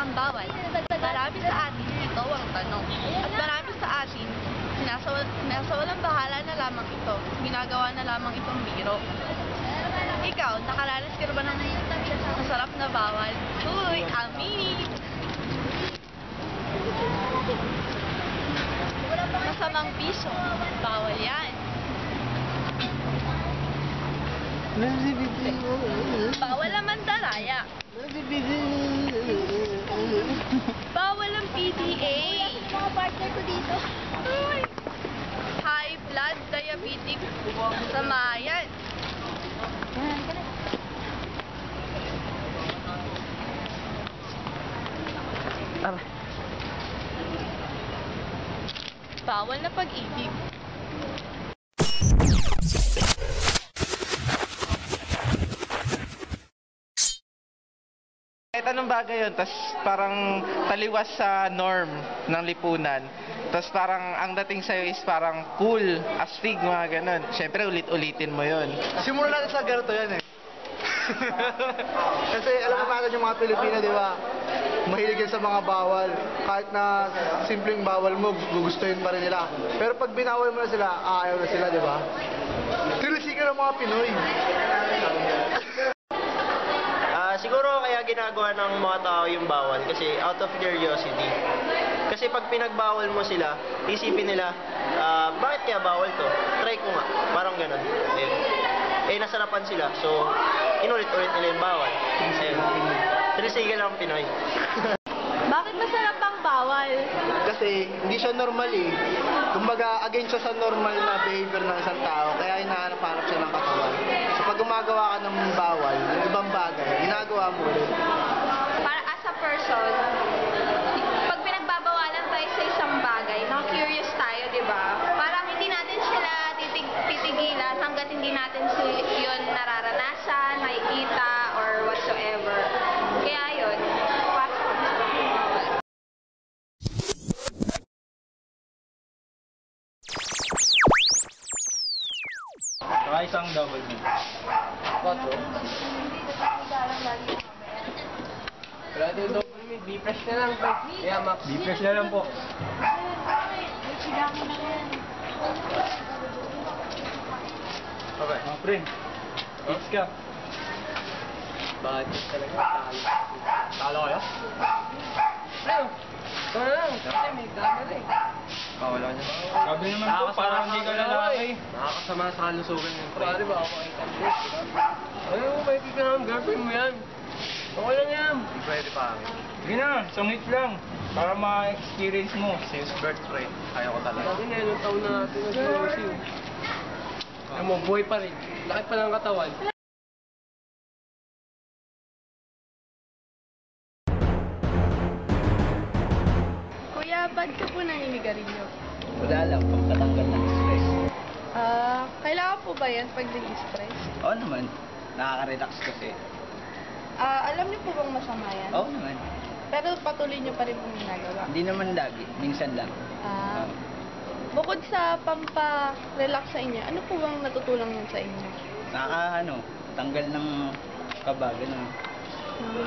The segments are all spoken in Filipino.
ang bawal? Marami sa atin ito ang tanong. At marami sa atin, sinasawalang bahala na lamang ito. Ginagawa na lamang itong biro. Ikaw, nakaranas ka ba ng masarap na bawal? Uy, aminin! Masamang piso. Bawal yan. Bawal ang mandaraya. Bawal ang PDA. Mga partner ko dito. High blood, diabetic, masama yan. Bawal na pag-ibig. Kahit anong bagay yun, tas parang taliwas sa norm ng lipunan. Tas parang ang dating sa'yo is parang cool, astig, mga ganun. Siyempre, ulit-ulitin mo yun. Simulan natin sa ganito yan eh. Kasi alam mo natin yung mga Pilipino, di ba? Mahilig yan sa mga bawal. Kahit na simpleng bawal mo, gugustuhin pa rin nila. Pero pag binawal mo na sila, ayaw na sila, di ba? Tinisikan ng mga Pinoy. Siguro kaya ginagawa ng mga tao yung bawal kasi out of curiosity. Kasi pag pinagbawal mo sila, isipin nila, bakit kaya bawal to? Try ko nga. Parang ganun. Nasarapan sila. So, inulit-ulit nila yung bawal. Tinisigan lang ang Pinoy. Bakit masarap ang bawal? Kasi hindi siya normal eh. Kumbaga, against siya sa normal na behavior ng isang tao. Kaya hinahanap-hanap siya ng katawan. So pag gumagawa ka ng bawal, ng ibang bagay, ginagawa mo ulit. Para as a person, pag pinagbabawalan tayo sa isang bagay, na-curious tayo, di ba? Parang hindi natin sila titigilan hanggat hindi natin yun nararanasan, nakikita, or whatsoever. Kaya yun, Saka isang double meat. Quatro. Wala din double meat, B-fresh na lang po. Yeah, Max. B-fresh na lang po. Okay. Mga pre, eats ka. Bakit talaga? Talo kayo? Pre, ito na lang. Kasi may camera eh. Wala niya. Sabi naman po, parang hindi ka lalaki. Nakakasama sa kalusugan yung pre. Pare ba ako kay Tapos? Ayaw mo, may kika ng girlfriend mo yan. Okay lang yan. Hindi pwede pa akin. Sige na, sungit lang. Para ma-experience mo. Since birth rate, kaya ko talaga. Sabi na, ilang taon na natin nag-closing. Ayaw mo, buhay pa rin. Laki pa ng katawan. Kuya, ba't ka po naninigarilyo? Wala lang, pagkatanggal ng stress. Kailangan po ba yan pag nag-stress? Oo naman, nakaka-relax kasi. Alam niyo po bang masama yan? Oo naman, Pero patuloy niyo pa rin pong ginagawa. hindi naman lagi, minsan lang. Bukod sa pampa-relax sa inyo, ano po bang natutulong yun sa inyo? Tanggal ng kaba, gano'n.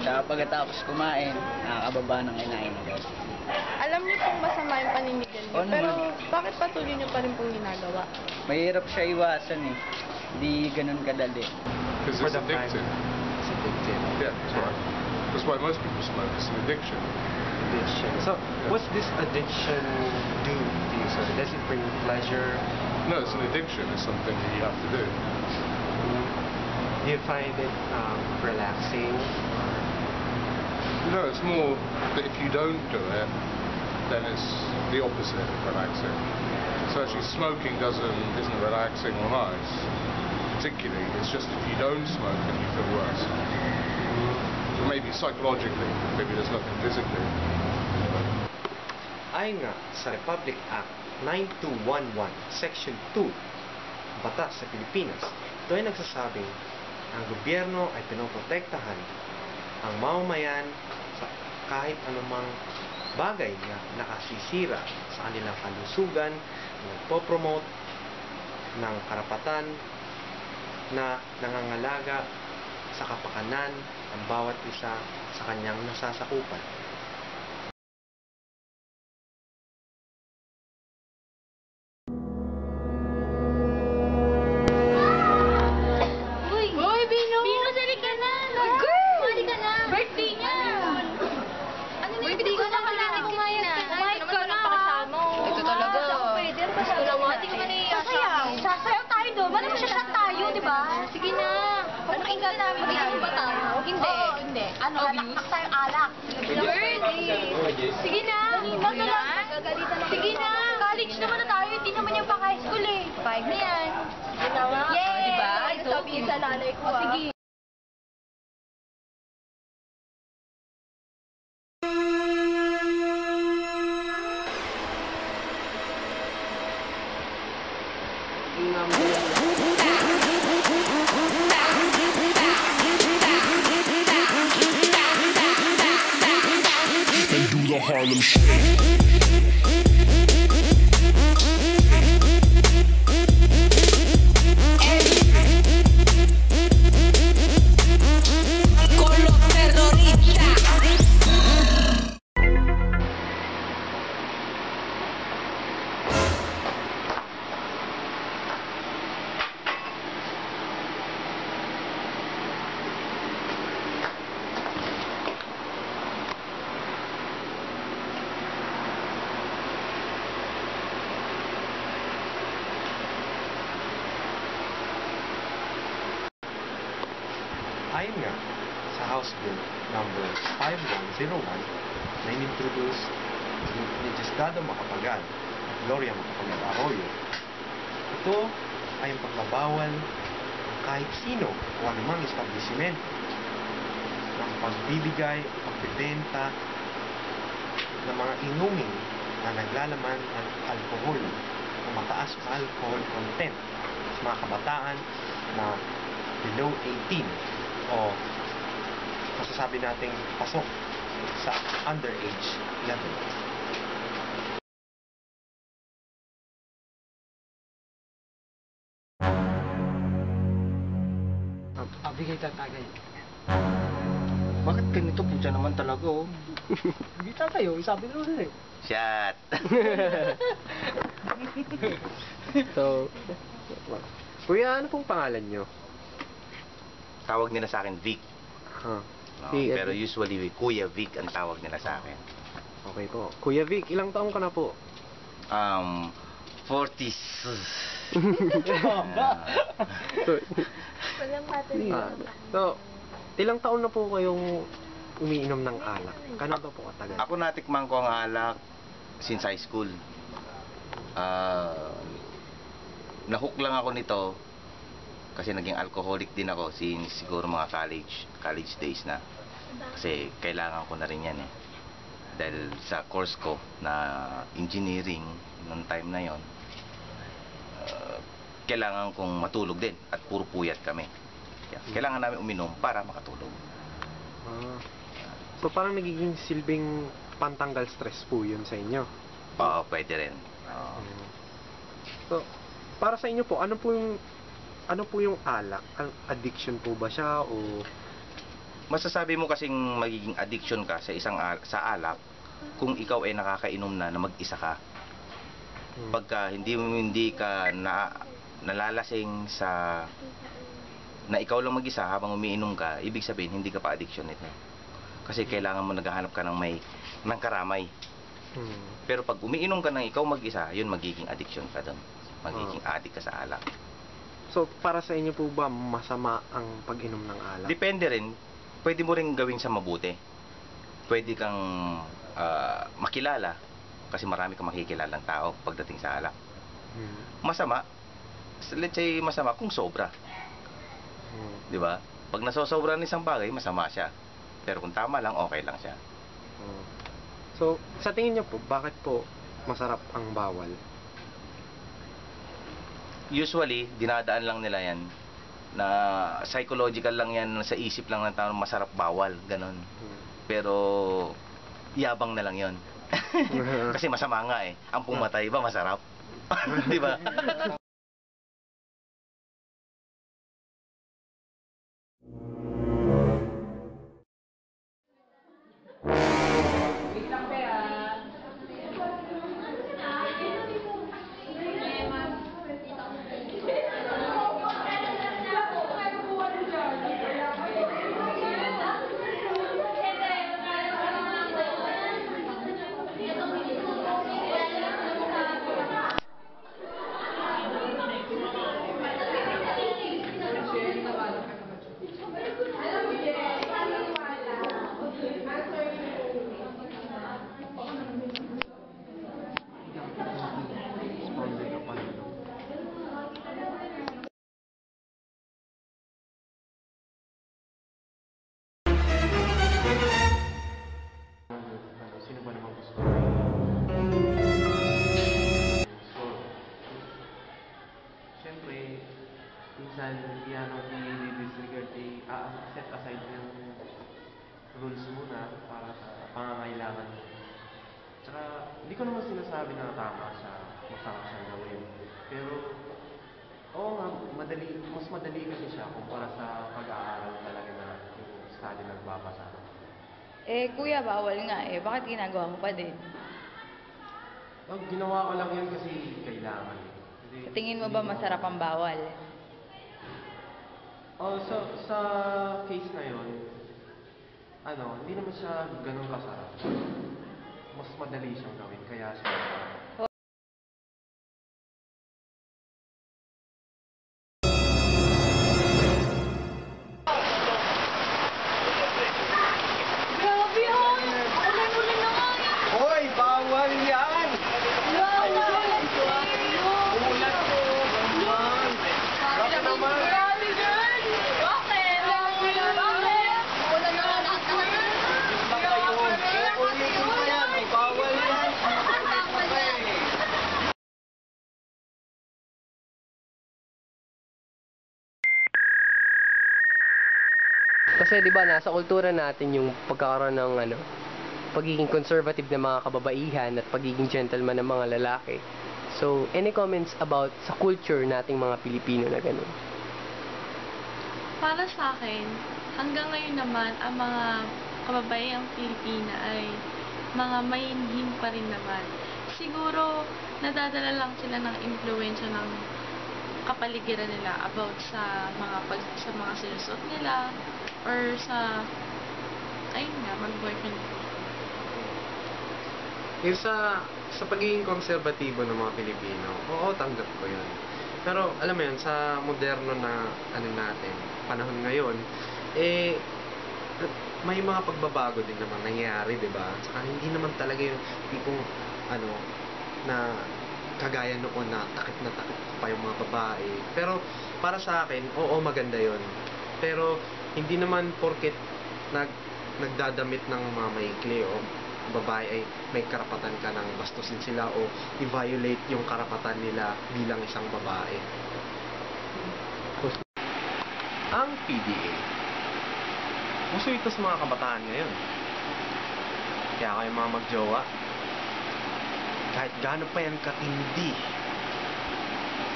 Saka pagkatapos kumain, nakakababa ng kinain agad. Alam niyo pong masama yung paninigil niyo, Oo naman. pero bakit patuloy niyo pa rin pong ginagawa? Mahirap siya iwasan eh. Hindi ganun kadali. Because it's addictive. It's addictive. Yeah, that's right. That's why most people smoke. It's an addiction. Addiction. So, what's this addiction do to you? So, does it bring pleasure? No, it's an addiction. It's something that you have to do. Do you find it relaxing? No, it's more that if you don't do it, then it's the opposite of relaxing. So actually smoking isn't relaxing or nice, particularly. It's just if you don't smoke then you feel worse. So maybe psychologically, maybe there's nothing physically. Ayon nga sa Republic Act 9211, Section 2, Batas sa Pilipinas, ito ay nagsasabing ang gobyerno ay pinoprotektahan ang mamamayan sa kahit anumang bagay na nakasisira sa kanilang kalusugan, nagpo-promote ng karapatan na nangangalaga sa kapakanan ng bawat isa sa kanyang nasasakupan. Ano, hatak tayong alak. Sige na. Sige na. College naman na tayo. Hindi naman yung pang high school eh. 5 na yan. Yay! Diba? Sabihin sa nanay ko. Sige. The Harlem Shake. Ayon nga sa House Bill number 5101 na inintroduce ni Diosdado Macapagal at Gloria Macapagal Arroyo, ito ay ang pagbabawal ng kahit sino o anumang establishmento ng pagbibigay o pagbibenta ng mga inumin na naglalaman ng alkohol o mataas na alcohol content sa mga kabataan na below 18 o masasabi nating pasok sa underage level. Bigay tatagay. Bakit ganito po dyan naman talaga, oh? Bigay tatayo, sabi ko rin eh. Shot! So, kuya, ano pong pangalan nyo? Tawag nila sa akin Vic. Huh. No, Si- pero usually, Kuya Vic ang tawag nila sa akin. Okay po. Kuya Vic, ilang taong ka na po? 40s. So, ilang taon na po kayong umiinom ng alak? Kano ba po katagal? Ako natikman ko ang alak since high school. Nahook lang ako nito kasi naging alcoholic din ako since siguro mga college days na. Kasi kailangan ko na rin yan eh. Dahil sa course ko na engineering noong time na yon, kailangan kong matulog din at puro puyat kami. Kailangan namin uminom para makatulog. So parang nagiging silbing pantanggal stress po yun sa inyo? Oo, pwede rin. So, para sa inyo po, ano po yung alak? Addiction po ba siya o Masasabi mo kasing magiging addiction ka sa sa alak kung ikaw ay nakakainom na mag-isa ka. Pagka hindi ka nalalasing sa na ikaw lang mag-isa habang umiinom ka, ibig sabihin hindi ka pa addiction nito. Kasi kailangan mo naghahanap ka ng karamay. Pero pag umiinom ka ng ikaw mag-isa, yun magiging addiction ka doon. Magiging addict ka sa alak. So, para sa inyo po ba masama ang pag-inom ng alak? Depende rin. Pwede mo rin gawin sa mabuti. Pwede kang makilala kasi marami kang makikilalang tao pagdating sa alak. Masama. Let's say masama kung sobra. 'Di ba? Pag nasosobra ng isang bagay, masama siya. Pero kung tama lang, okay lang siya. So, sa tingin niyo po, bakit po masarap ang bawal? Usually, dinadaan lang nila yan na psychological lang yan, sa isip lang ng tao, masarap bawal, ganon. Pero yabang na lang yon. Kasi masama nga eh. Ang pumatay ba masarap? Di ba? kailangan mo. Tsaka, hindi ko naman sinasabi na tama siya, masarap siyang gawin. Pero, oo nga, mas madali kasi siya kumpara sa pag-aaral talaga na yung study nagpapasarap. Kuya, bawal nga eh. Bakit ginagawa mo pa din? Ginawa ko lang yun kasi kailangan. Kasi, Sa tingin mo ba masarap ang bawal? Sa case na yun, hindi naman siya ganun kasarap. Mas madali siyang gawin, kaya siya. Grabe yun! Ulan-ulan na nga yun! Hoy, bawal yan! Bakit naman? Grabe girl! Bakit? Ulan na nga natin! Ulitin pa yan, bawal yan! Kasi 'di ba nasa kultura natin yung pagkakaroon ng pagiging conservative ng mga kababaihan at pagiging gentleman ng mga lalaki. So, any comments about sa culture nating mga Pilipino na ganun? Para sa akin, hanggang ngayon naman, ang mga kababayang Pilipina ay mga mainhin pa rin naman. Siguro, nadadala lang sila ng impluwensya ng kapaligiran nila about sa mga sinusuot nila or sa mag-boyfriend. Yung sa pagiging konserbatibo ng mga Pilipino, oo, tanggap ko yun. Pero, alam mo yun, sa moderno na natin, panahon ngayon, may mga pagbabago din naman nangyayari, di ba? Saka hindi naman talaga yung tipong, na kagaya noon na takip pa yung mga babae. Pero, para sa akin, oo, maganda yun. Pero, hindi naman porket nagdadamit ng mga maikli o babae ay may karapatan ka ng bastusin sila o i-violate yung karapatan nila bilang isang babae. Ang PDA, uso ito sa mga kabataan ngayon. Kaya kayo mga magjowa, kahit gaano pa yan katindi,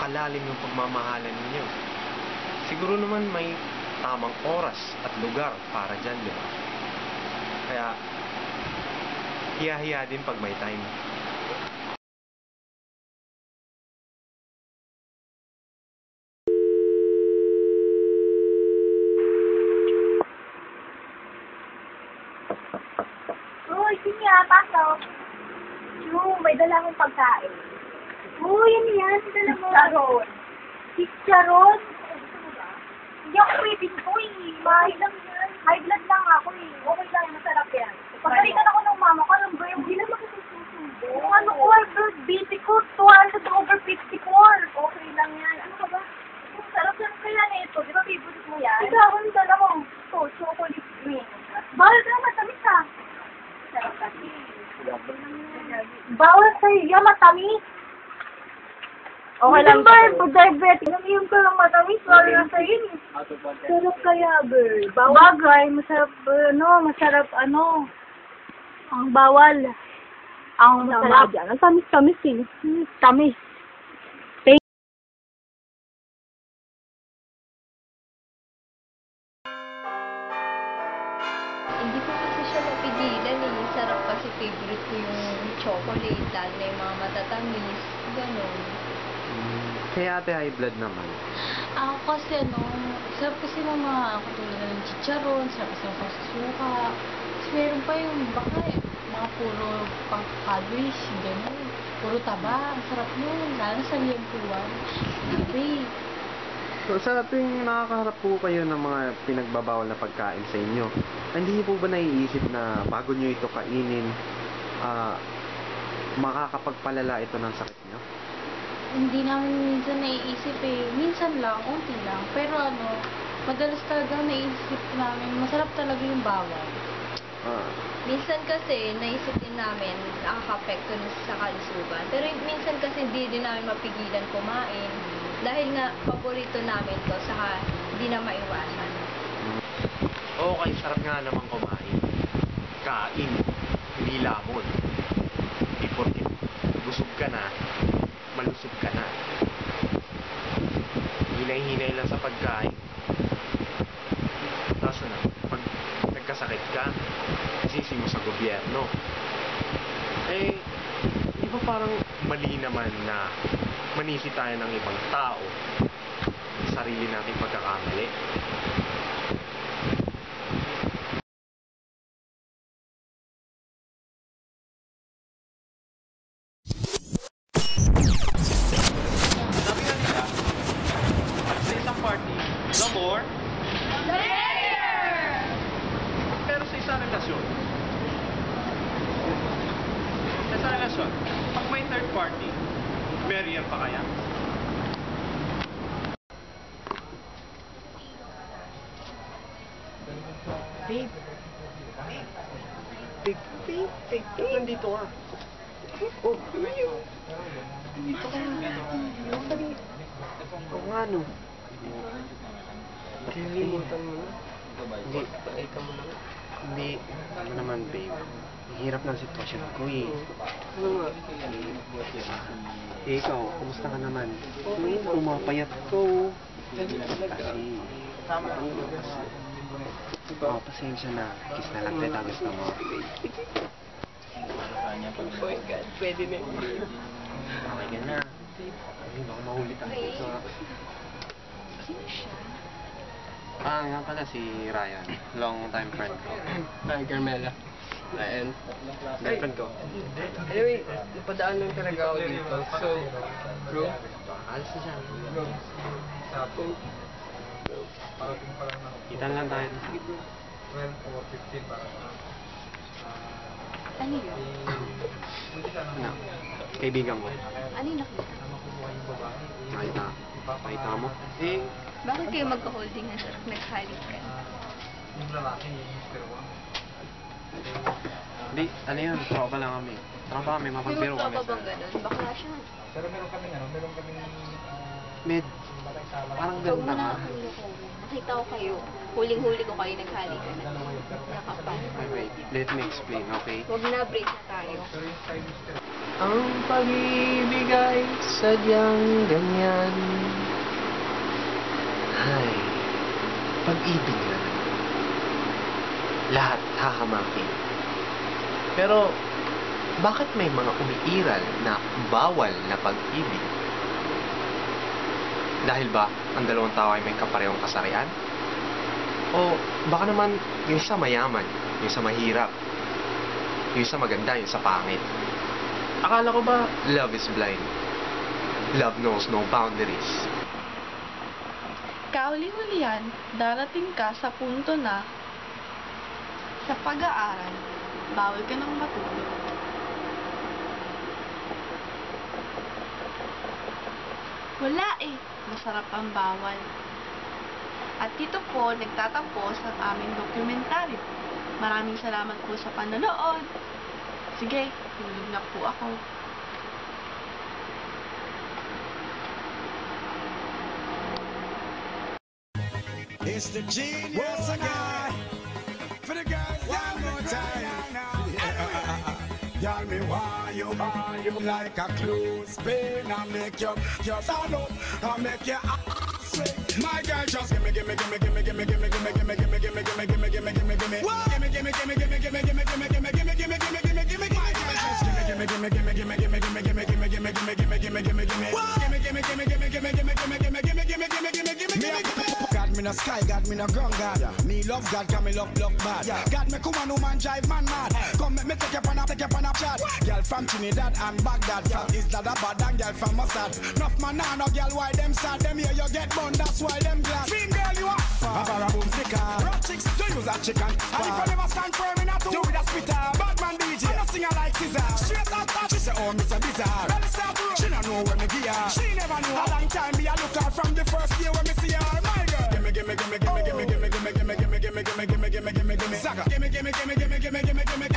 kalalim yung pagmamahalan ninyo, siguro naman may tamang oras at lugar para dyan, di ba? Kaya, hiya-hiya din pag may time. Uy, sige pasok. May dala akong pagkain. Uy, yan. Dala mo. Chicharon. Chicharon? Hindi ako pwede ko eh. High blood lang ako eh. Okay lang, masarap yan. Pagkalikan ako ng mama ko, alam ba yung hindi na makikisusundo? Ano ko, blood BP ko, 200/54. Okay lang yan. Ano ka ba? Sarap lang kaya nito. Di ba favorite mo yan? Ikaw, ang dala mo. Ito, chocolate cream. Bawal ka na matamis ah. Sarap kasi. Bawal sa'yo yan, matamis. Okay lang ba? Diabetic. Naminom ka lang matamis. Bawal lang sa'yo eh. Sarap kaya, girl. Bagay, masarap, ang bawal. Ang masarap. Ang tamis-tamis eh. Tamis. Hindi ko kasi siya mapigilan eh. Sarap kasi favorite ko yung chocolate, lalo na yung mga matatamis. Ganon. Kaya ate high blood naman. Ako kasi sarap kasi ng mga katulad ng chicharon, sarap kasi ng pagsusuka. Tapos meron pa yung mga puro pang-calories, gano'n. Puro taba, ang sarap nun. Lalo sa liempuan. Sabi, So, sa tuwing nakakaharap po kayo ng mga pinagbabawal na pagkain sa inyo, hindi po ba naiisip na bago nyo ito kainin, makakapagpalala ito ng sakit nyo? hindi namin minsan naiisip eh. Minsan lang, unti lang. Pero madalas talaga naiisip namin, masarap talaga yung bawal. Minsan kasi, naisip din namin, nakaka-apekto na sa kalusugan. Pero minsan kasi hindi din namin mapigilan kumain. Dahil nga, paborito namin to, saka hindi na maiwasan. Okay, sarap nga naman kumain. Kain. nilamon. Di porkit busog ka na, malusog ka na. Hinay-hinay lang sa pagkain. Tapos na, pag nagkasakit ka, sisi mo sa gobyerno. Eh, di ba parang mali naman na manisi tayo ng ibang tao sa sarili nating pagkakamali? Sabi nga nila, sa isang party, the more, pero sa isang relasyon, pag may third party, merrier pa kaya? Babe. Nandito ka. Oh, nandito ka. Oo nga, no. Kalimutan mo na. Hindi, patay ka mo na. Hindi, ano naman, babe. Ang hirap ng sitwasyon ko, eh. Ano nga? Eh, ikaw, kumusta ka naman? Pumapayat ko. Kasi, oh, pasensya na. Kiss na lang tayo, gusto mo. Oh my God, pwede na yun. Okay ka na. Ay, baka mahulit ang dito. Sino siya? Nga pala si Ryan. Long time friend ko. Hi, Carmela. Ryan. Girlfriend ko. Anyway, napadaan lang talaga ako dito. So, bro, alas na siya. Bro. Kita lang tayo. Ano yun? Na, kaibigan ko. Ano yung nakita? Nakita mo? Eh, Bakit kayo magka-holding at naghalik ka? hindi, ano yun, tropa lang kami. Tropa kami, May mapagbiro kami. magtropa bang ganun? Bakla siya. Med, parang Huwag mo ganda na ka. akong lukuhin. Nakita ko kayo. Huling-huli ko kayo naghalik ka na. Nakapal. Okay, wait, let me explain, okay? Huwag na, break na tayo. Ang pag-ibig ay sadyang ganyan. Ay, pag-ibig na. Lahat hahamakin. Pero, bakit may mga umiiral na bawal na pag-ibig? Dahil ba ang dalawang tao ay may kaparehong kasarian? O baka naman yung isa mayaman, yung isa mahirap, yung isa maganda, yung isa pangit? Akala ko ba love is blind? Love knows no boundaries. Kauli-hulihan, darating ka sa punto na sa pag-aaral, bawal ka nang matulog. Wala eh, masarap ang bawal. At dito po nagtatapos ang aming dokumentaryo. Maraming salamat po sa panonood. Sige, tulog na po ako. It's the genius guy. For the girls, one more time. Girl, me want you like a clothespin. I make you stand up, I make you swing. My girl, just gimme. God me no sky, God me no ground, God. Me love God, can me love bad. God me come on, woman drive man mad. Come make me take you on a chat. Girl from Trinidad and Baghdad, from Islam bad and girl from Mossad. Enough man now, no girl why them sad. Them here you get bun, that's why them glad. Swing girl you are. Barbara boom sticker. Rock chicks, you use a chicken. And if you never stand firm in a two, do with a spitter. Bad man DJ, I no sing like scissor. Straight out top, she say oh Mr. Bizarre. Well start to she no know where me gear. She never knew a long time me I look her from the first year when me see her. My girl, gimme. Saga, gimme.